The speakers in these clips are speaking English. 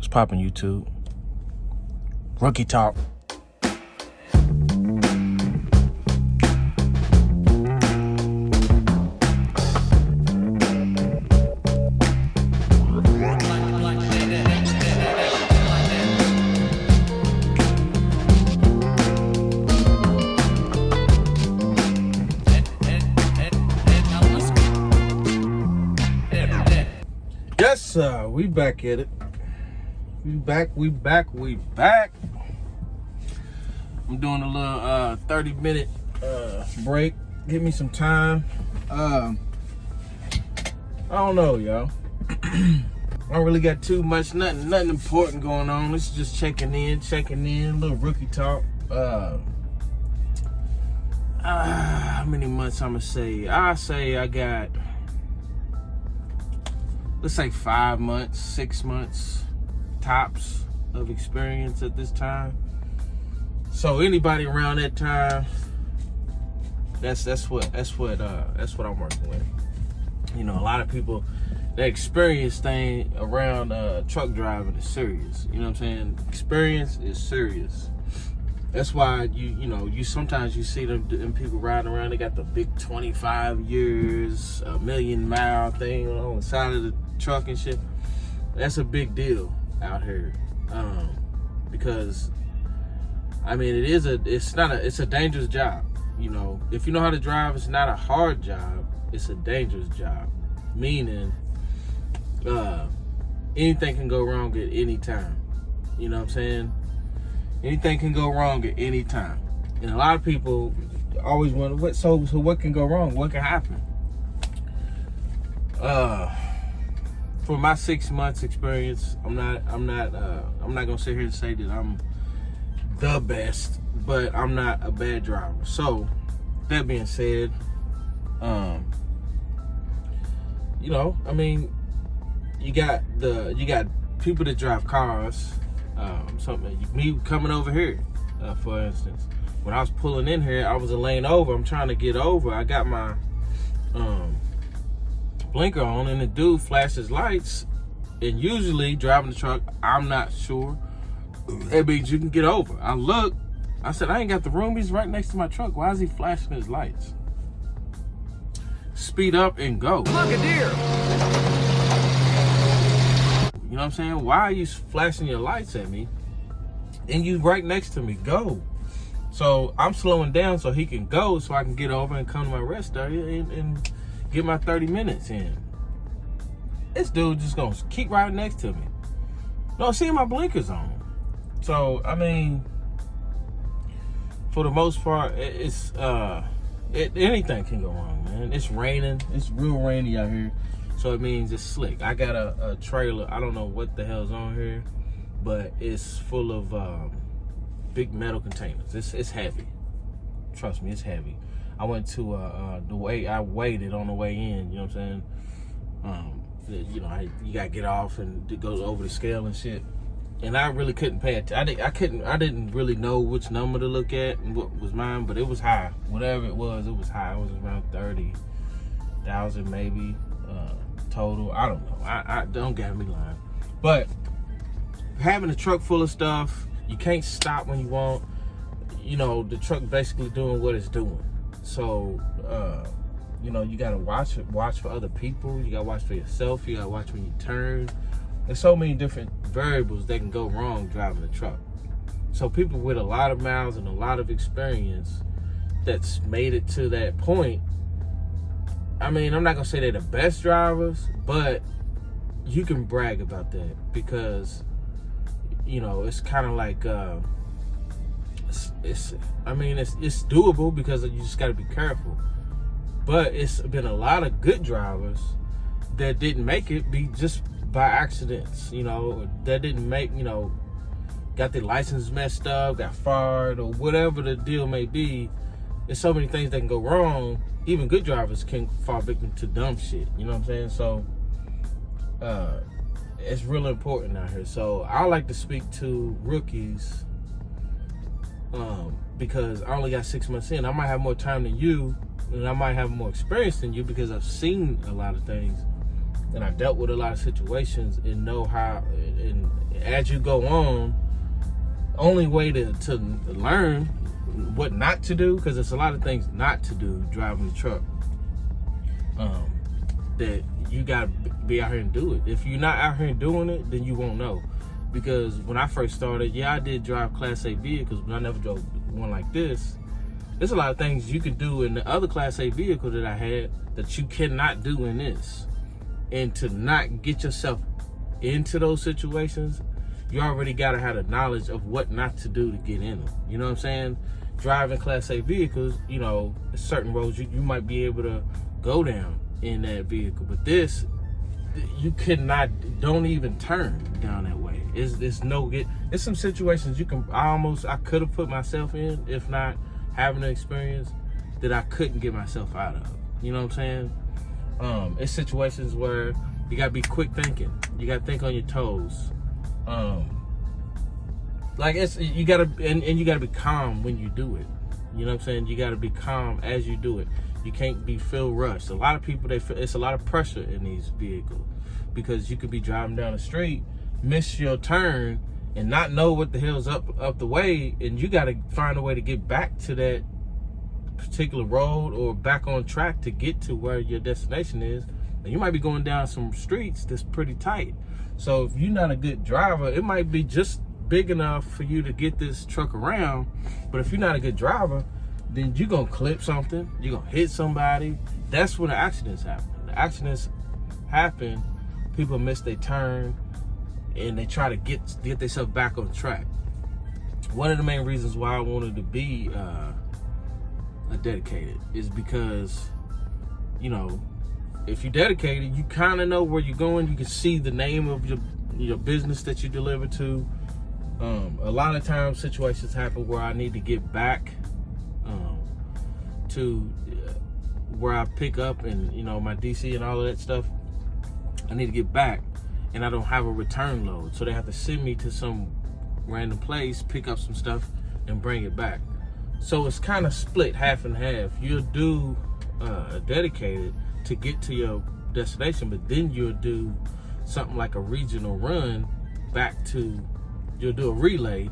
What's poppin', YouTube? Rookie talk. Yes, sir. We back at it. We back. I'm doing a little 30-minute break. Give me some time. I don't know, y'all. I don't really got too much, nothing important going on. This is just checking in, a little rookie talk. How many months I'ma say? I say I got, let's say 5 months, 6 months tops of experience at this time. So anybody around that time, that's what I'm working with. You know, a lot of people, that experience thing around truck driving is serious. You know what I'm saying? Experience is serious. That's why you sometimes you see them people riding around. They got the big 25 years, a 1,000,000-mile thing on the side of the truck and shit. That's a big deal out here, because I mean it's a dangerous job. You know, if you know how to drive, it's not a hard job. It's a dangerous job, meaning anything can go wrong at any time. You know what I'm saying? Anything can go wrong at any time, and a lot of people always wonder, so what can go wrong? What can happen? For my 6 months experience, I'm not gonna sit here and say that I'm the best, but I'm not a bad driver. So that being said, you know, I mean, you got people that drive cars. Me coming over here, for instance, when I was pulling in here, I was a lane over. I'm trying to get over. I got my blinker on, and the dude flashes lights. And usually driving the truck, I'm not sure, that means you can get over. I look, I said, I ain't got the room. He's right next to my truck. Why is he flashing his lights? Speed up and go. Look, a deer. You know what I'm saying? Why are you flashing your lights at me? And you right next to me. Go. So I'm slowing down so he can go, so I can get over and come to my rest area and get my 30 minutes in. This dude just gonna keep right next to me. No, see my blinkers on. So I mean, for the most part, it's anything can go wrong, man. It's raining. It's real rainy out here. So it means it's slick. I got a trailer. I don't know what the hell's on here, but it's full of big metal containers. It's heavy. Trust me, it's heavy. I went to the way I waited on the way in. You know what I'm saying? You know, you gotta get off and it goes over the scale and shit. And I really couldn't pay attention. I didn't really know which number to look at and what was mine, but it was high. Whatever it was high. It was around 30,000 maybe. Total. I don't know. I don't get me lying. But having a truck full of stuff, you can't stop when you want. You know, the truck basically doing what it's doing. So, you know, you gotta watch for other people. You gotta watch for yourself. You gotta watch when you turn. There's so many different variables that can go wrong driving a truck. So people with a lot of miles and a lot of experience that's made it to that point, I mean, I'm not gonna say they're the best drivers, but you can brag about that because, you know, it's kind of like, it's doable because you just gotta be careful. But it's been a lot of good drivers that didn't make it just by accidents, you know, that didn't make, you know, got their license messed up, got fired, or whatever the deal may be. There's so many things that can go wrong. Even good drivers can fall victim to dumb shit. You know what I'm saying? So, it's really important out here. So I like to speak to rookies, because I only got 6 months in. I might have more time than you, and I might have more experience than you because I've seen a lot of things and I dealt with a lot of situations and know how and as you go on, only way to learn what not to do, because there's a lot of things not to do driving the truck, that you gotta be out here and do it. If you're not out here and doing it, then you won't know. Because when I first started, yeah, I did drive Class A vehicles, but I never drove one like this. There's a lot of things you can do in the other Class A vehicle that I had that you cannot do in this. And to not get yourself into those situations, you already gotta have the knowledge of what not to do to get in them. You know what I'm saying? Driving Class A vehicles, you know, certain roads you might be able to go down in that vehicle, but this, you cannot, don't even turn down that way. It's some situations I could have put myself in, if not having an experience, that I couldn't get myself out of. You know what I'm saying? It's situations where you gotta be quick thinking. You gotta think on your toes. You gotta be calm when you do it. You know what I'm saying? You gotta be calm as you do it. You can't feel rushed. A lot of people, it's a lot of pressure in these vehicles, because you could be driving down the street, miss your turn, and not know what the hell's up the way, and you gotta find a way to get back to that particular road or back on track to get to where your destination is. And you might be going down some streets that's pretty tight. So if you're not a good driver, it might be just big enough for you to get this truck around, but if you're not a good driver, then you're gonna clip something, you're gonna hit somebody. That's when the accidents happen. The accidents happen, people miss their turn, and they try to get themselves back on track. One of the main reasons why I wanted to be a dedicated is because, you know, if you're dedicated, you kind of know where you're going. You can see the name of your business that you deliver to. A lot of times situations happen where I need to get back to where I pick up, and you know, my DC and all of that stuff. I need to get back, and I don't have a return load, so they have to send me to some random place, pick up some stuff, and bring it back. So it's kind of split half and half. You'll do dedicated to get to your destination, but then you'll do something like a regional run you'll do a relay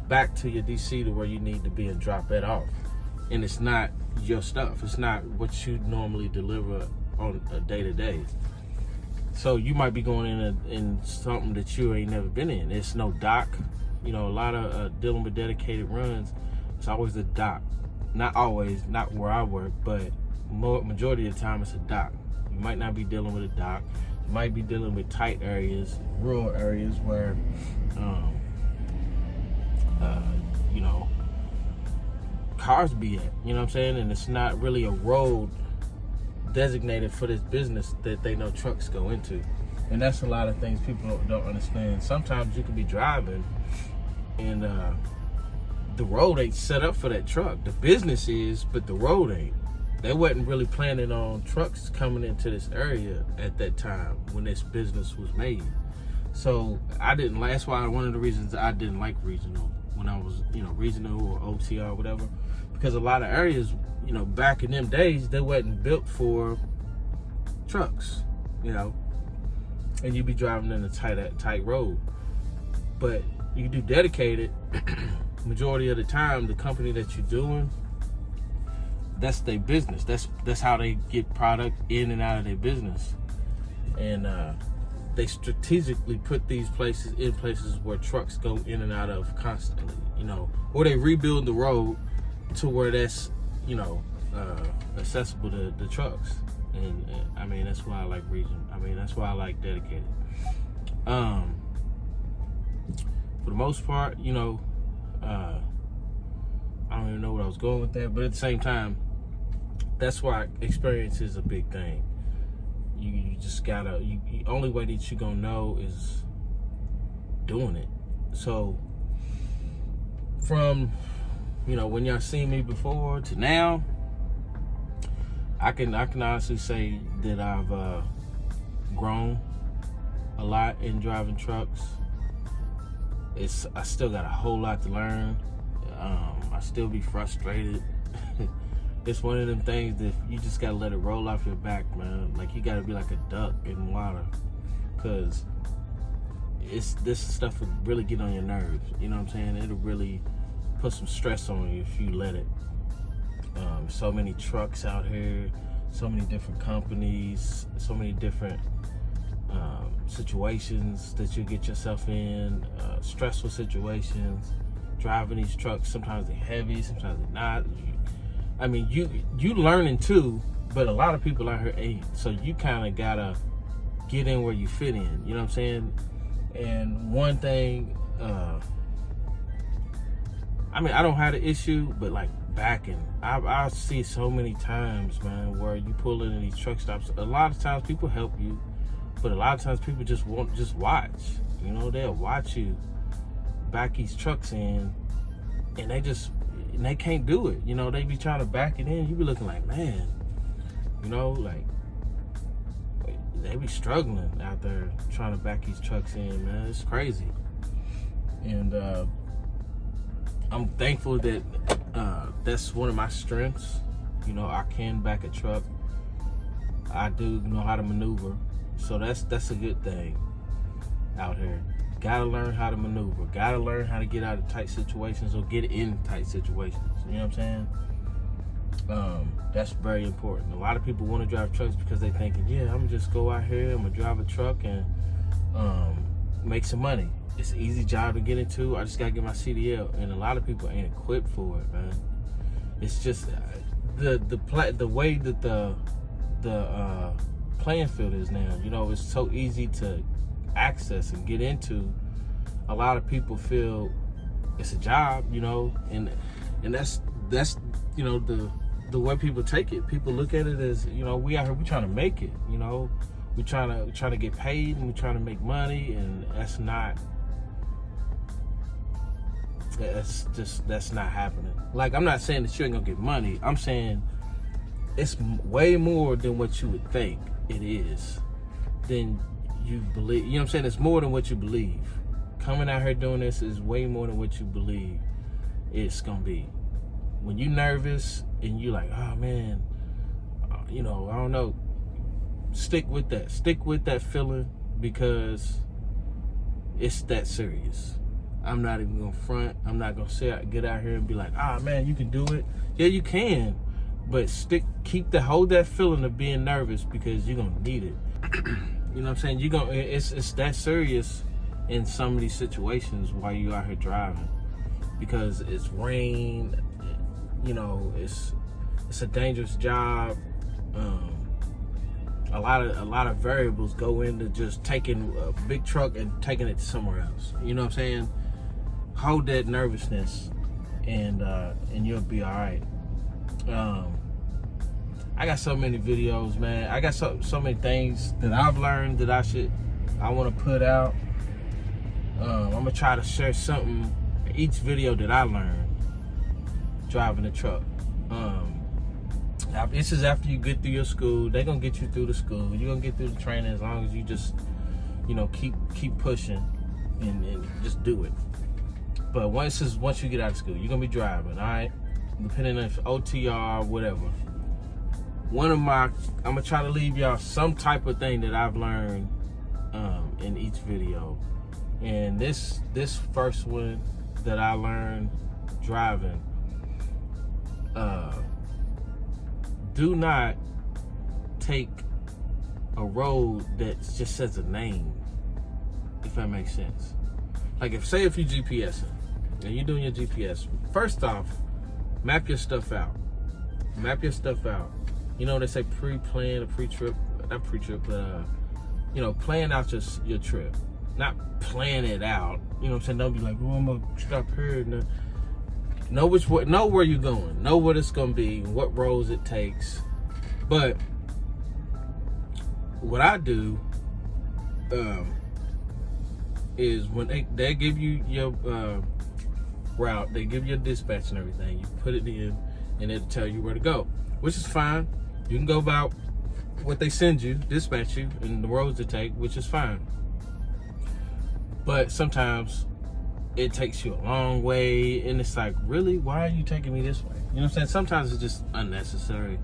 back to your DC to where you need to be and drop that off. And it's not your stuff. It's not what you normally deliver on a day-to-day. So you might be going in something that you ain't never been in. It's no dock. You know, a lot of dealing with dedicated runs, it's always a dock. Not always, not where I work, but majority of the time it's a dock. You might not be dealing with a dock. You might be dealing with tight areas, rural areas where, you know, cars be at, you know what I'm saying? And it's not really a road designated for this business that they know trucks go into. And that's a lot of things people don't understand. Sometimes you can be driving and the road ain't set up for that truck. The business is, but the road ain't. They wasn't really planning on trucks coming into this area at that time when this business was made. So that's why one of the reasons I didn't like regional when I was, you know, regional or OTR or whatever, because a lot of areas, you know, back in them days, they wasn't built for trucks, you know, and you'd be driving in a tight road. But you do dedicated, majority of the time, the company that you're doing, that's their business. That's how they get product in and out of their business. And they strategically put these places in places where trucks go in and out of constantly, you know, or they rebuild the road to where that's, you know, accessible to the trucks. And I mean, that's why I like region. I mean, that's why I like dedicated. For the most part, you know, I don't even know what I was going with that, but at the same time, that's why experience is a big thing. You just gotta, the only way that you're gonna know is doing it. So from, you know, when y'all seen me before to now, I can honestly say that I've grown a lot in driving trucks. I still got a whole lot to learn. I still be frustrated. It's one of them things that you just gotta let it roll off your back, man. Like, you gotta be like a duck in water, because this stuff will really get on your nerves. You know what I'm saying? It'll really put some stress on you if you let it. So many trucks out here, so many different companies, so many different situations that you get yourself in, stressful situations, driving these trucks. Sometimes they're heavy, sometimes they're not. I mean, you learning too, but a lot of people out here ain't. So you kind of gotta get in where you fit in. You know what I'm saying? And one thing, I mean, I don't have the issue, but like backing, I see so many times, man, where you pull into these truck stops. A lot of times people help you, but a lot of times people just watch. You know, they'll watch you back these trucks in, and they can't do it. You know, they be trying to back it in. You be looking like, man, you know, like they be struggling out there trying to back these trucks in, man. It's crazy. And I'm thankful that that's one of my strengths. You know, I can back a truck. I do know how to maneuver. So that's a good thing out here. Gotta learn how to maneuver. Gotta learn how to get out of tight situations or get in tight situations. You know what I'm saying? That's very important. A lot of people want to drive trucks because they thinking, yeah, I'm gonna just go out here, I'm gonna drive a truck and make some money. It's an easy job to get into. I just gotta get my CDL, and a lot of people ain't equipped for it, man. It's just the way that the playing field is now. You know, it's so easy to access and get into. A lot of people feel it's a job, you know, and that's you know the way people take it. People look at it as, you know, we out here, we trying to make it, you know, we trying to get paid and we trying to make money, and that's not happening. Like, I'm not saying that you ain't gonna get money. I'm saying it's way more than what you would think it is, than you believe. You know what I'm saying? It's more than what you believe. Coming out here doing this is way more than what you believe it's gonna be. When you nervous and you like, oh man, you know, I don't know, stick with that feeling, because it's that serious. I'm not even gonna front. I'm not gonna get out here and be like, ah man, you can do it. Yeah, you can, but hold that feeling of being nervous, because you're gonna need it. You know what I'm saying? It's that serious in some of these situations while you out here driving, because it's rain. You know, it's a dangerous job. A lot of variables go into just taking a big truck and taking it somewhere else. You know what I'm saying? Hold that nervousness, and you'll be all right. I got so many videos, man. I got so many things that I've learned that I want to put out. I'm gonna try to share something each video that I learned driving a truck. This is after you get through your school. They're gonna get you through the school. You're gonna get through the training as long as you just, you know, keep pushing and just do it. But once you get out of school, you're gonna be driving, all right? Depending on if OTR, whatever. I'm gonna try to leave y'all some type of thing that I've learned in each video. And this first one that I learned driving, do not take a road that just says a name, if that makes sense. Like, if you're GPSing and you're doing your GPS, first off, map your stuff out. You know, they say pre-plan or pre-trip, not pre-trip, but you know, plan out your trip, not plan it out. You know what I'm saying? Don't be like, oh, I'm gonna stop here. Know where you're going, know what it's gonna be, what roads it takes. But what I do is when they give you your route, they give you a dispatch and everything, you put it in and it'll tell you where to go, which is fine. You can go about what they send you, dispatch you, and the roads to take, which is fine. But sometimes it takes you a long way, and it's like, really? Why are you taking me this way? You know what I'm saying? Sometimes it's just unnecessary.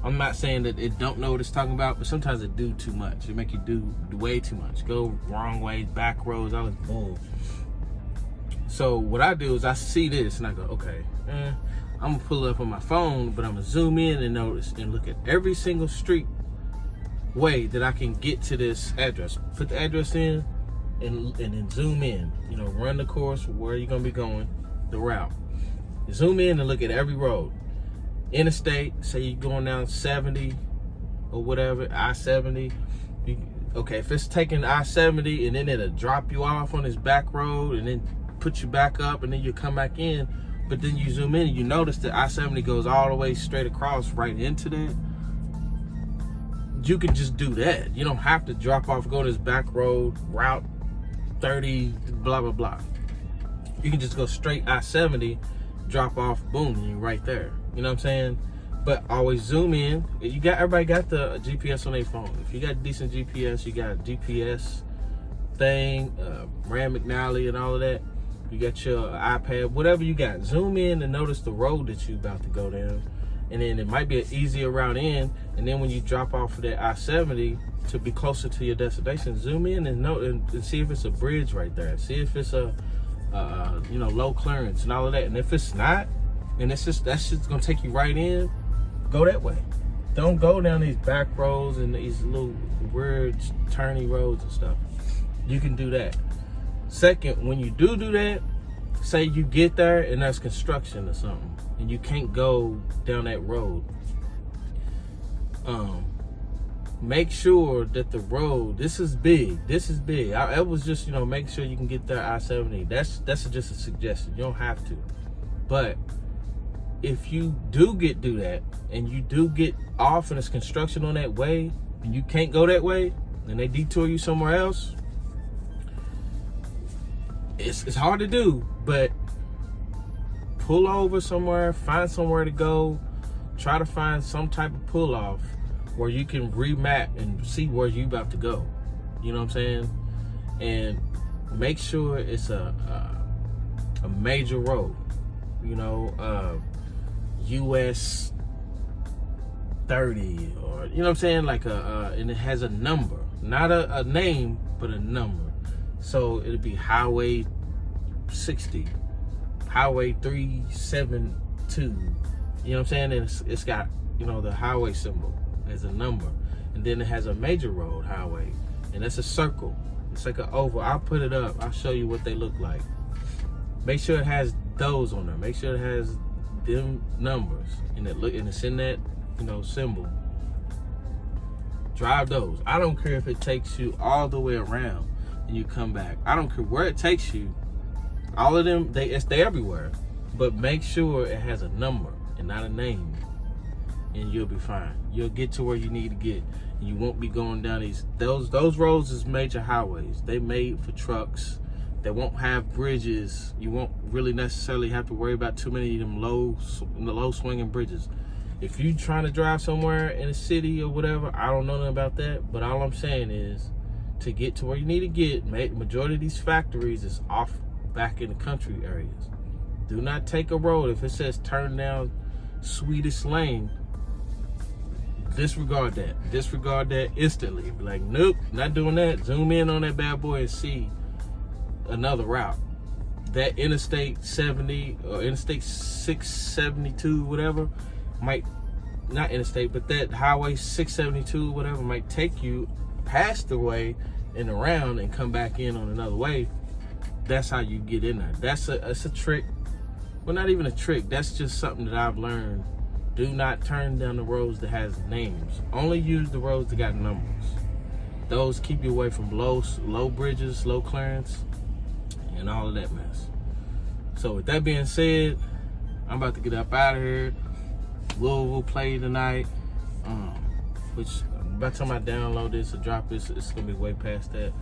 I'm not saying that it don't know what it's talking about, but sometimes it do too much. It make you do way too much. Go wrong ways, back roads, all this bull. So what I do is I see this and I go, okay, I'm gonna pull it up on my phone, but I'm gonna zoom in and notice and look at every single street way that I can get to this address. Put the address in and then zoom in. You know, run the course where you're gonna be going, the route. Zoom in and look at every road. Interstate, say you're going down 70 or whatever, I-70. Okay, if it's taking I-70 and then it'll drop you off on this back road and then put you back up and then you come back in, but then you zoom in and you notice that I-70 goes all the way straight across right into that. You can just do that. You don't have to drop off, go to this back road, route 30, blah, blah, blah. You can just go straight I-70, drop off, boom, and you're right there. You know what I'm saying? But always zoom in. Everybody got the GPS on their phone. If you got decent GPS, you got a GPS thing, Rand McNally and all of that. You got your iPad, whatever you got. Zoom in and notice the road that you're about to go down. And then it might be an easier route in. And then when you drop off of that I-70 to be closer to your destination, zoom in and see if it's a bridge right there. See if it's a low clearance and all of that. And if it's not, and that's just gonna take you right in, go that way. Don't go down these back roads and these little weird turny roads and stuff. You can do that. Second, when you do that, say you get there and there's construction or something and you can't go down that road, make sure that the road, this is big. I was just, make sure you can get there I-70. That's just a suggestion. You don't have to. But if you do that and you do get off and there's construction on that way and you can't go that way and they detour you somewhere else, it's hard to do, but pull over somewhere, find somewhere to go, try to find some type of pull off where you can remap and see where you about to go. You know what I'm saying? And make sure it's a major road. US 30 or you know what I'm saying, like and it has a number, not a name, but a number. So it'll be Highway 60, Highway 372. You know what I'm saying? And it's got the highway symbol as a number, and then it has a major road highway, and that's a circle. It's like an oval. I'll put it up. I'll show you what they look like. Make sure it has those on there. Make sure it has them numbers and it's in that symbol. Drive those. I don't care if it takes you all the way around and you come back. I don't care where it takes you. All of them, they everywhere. But make sure it has a number and not a name, and you'll be fine. You'll get to where you need to get. And you won't be going down those roads is major highways. They made for trucks. They won't have bridges. You won't really necessarily have to worry about too many of them low swinging bridges. If you trying to drive somewhere in a city or whatever, I don't know nothing about that. But all I'm saying is, to get to where you need to get, majority of these factories is off back in the country areas. Do not take a road. If it says turn down Swedish Lane, disregard that. Disregard that instantly. Be like, nope, not doing that. Zoom in on that bad boy and see another route. That Interstate 70 or Interstate 672, whatever, might, not interstate, but that Highway 672, whatever, might take you past the way and around and come back in on another way. That's how you get in there. That's a trick. Well, not even a trick. That's just something that I've learned. Do not turn down the roads that has names. Only use the roads that got numbers. Those keep you away from low bridges, low clearance, and all of that mess. So with that being said, I'm about to get up out of here. Louisville play tonight, which by the time I download this or drop this, it's gonna be way past that.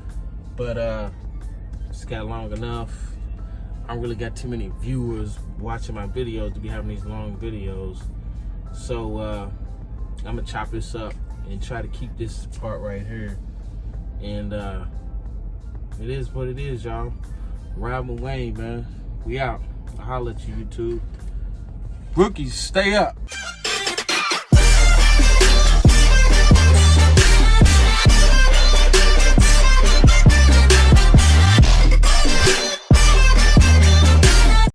But it's got long enough. I don't really got too many viewers watching my videos to be having these long videos. So I'm gonna chop this up and try to keep this part right here. And it is what it is, y'all. Robin Wayne, man. We out. I'll holler at you, YouTube. Rookies, stay up.